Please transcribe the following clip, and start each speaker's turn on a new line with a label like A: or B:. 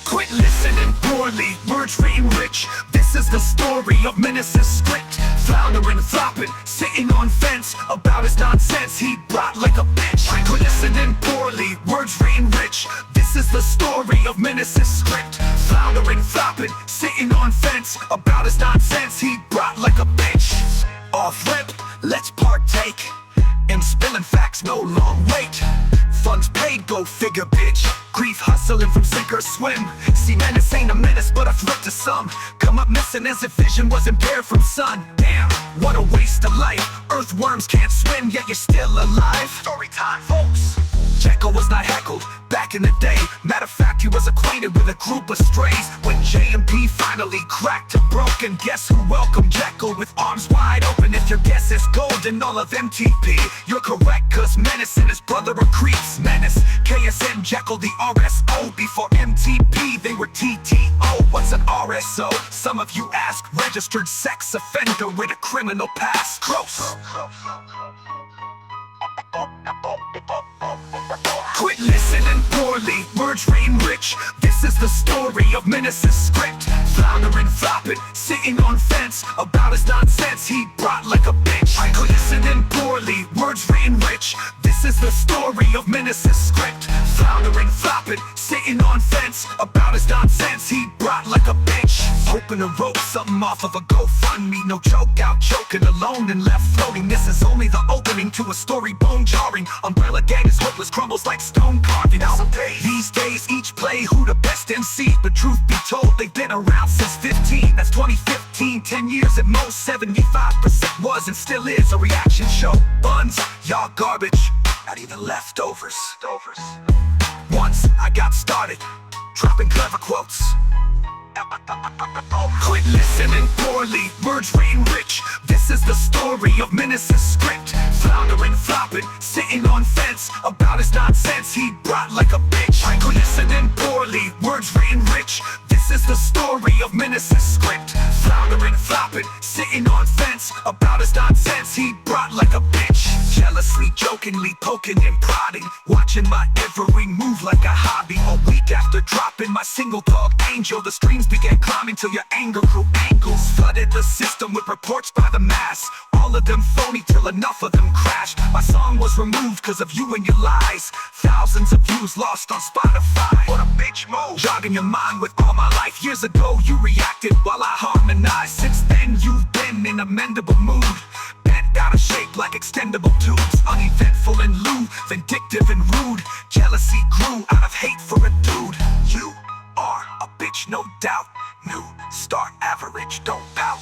A: Quit listening poorly, words written rich. This is the story of Menace's script. Floundering, flopping, sitting on fence. About his nonsense he brought like a bitch. Quit listening poorly, words written rich. This is the story of Menace's script. Floundering, flopping, sitting on fence. About his nonsense he brought like a bitch. Off rip, let's partake in spilling facts, no long wait. Funds paid, go figure, bitch. Grief hustling from sink or swim. See, Menace ain't a menace, but a threat to some. Come up missing as if vision was impaired from sun. Damn, what a waste of life. Earthworms can't swim, yet you're still alive. Story time, folks. Jekyll was not heckled back in the day. Matter of fact, he was acquainted with a group of strays. When J&P finally cracked and broke, and guess who welcomed Jekyll with arms wide open? If your guess is gold in all of MTP, you're correct, cause Menace and his brother are creeps. Menace, KSM, Jekyll, the RSO. Before MTP, they were TTO. What's an RSO? Some of you ask. Registered sex offender with a criminal past. Close. Quit listening poorly, words written rich. This is the story of Menace's script. Floundering, flopping, sitting on fence. About his nonsense he brought like a bitch. Quit listening poorly, words written rich. This is the story of Menace's script. Floundering, flopping, sitting on fence. About his nonsense he brought like a bitch. Hoping to rope something off of a GoFundMe. No joke, out choking alone and left floating. This is only the opening to a story bone jarring. Umbrella gang is hopeless, crumbles like stone carving. Now these days each play who the best MC. But truth be told, they've been around since 15. That's 2015, 10 years at most. 75% was and still is a reaction show. Buns, y'all garbage, not even leftovers. Once I got started, dropping clever quotes. Quit listening poorly, words written rich. This is the story of Menace's script. Floundering, flopping, sitting on fence. About his nonsense he brought like a bitch. Quit listening poorly, words written rich. This is the story of Menace's script. Floundering, flopping, sitting on fence. About his nonsense he brought like a bitch. Jealously, jokingly, poking and prodding. Watching my every move like a hobby. A week after dropping my single Dog Angel, the streams began climbing till your anger grew angles. Flooded the system with reports by the mass. All of them phony till enough of them crashed. My song was removed cause of you and your lies. Thousands of views lost on Spotify. What a bitch move. Jogging your mind with all my life. Years ago you reacted while I harmonized. Since then you've been in a mendable mood. Bent out of shape like extendable tubes. Uneventful and lewd, vindictive and rude. Jealousy grew out of hate for a dude. You are a bitch, no doubt. New star average, don't pout.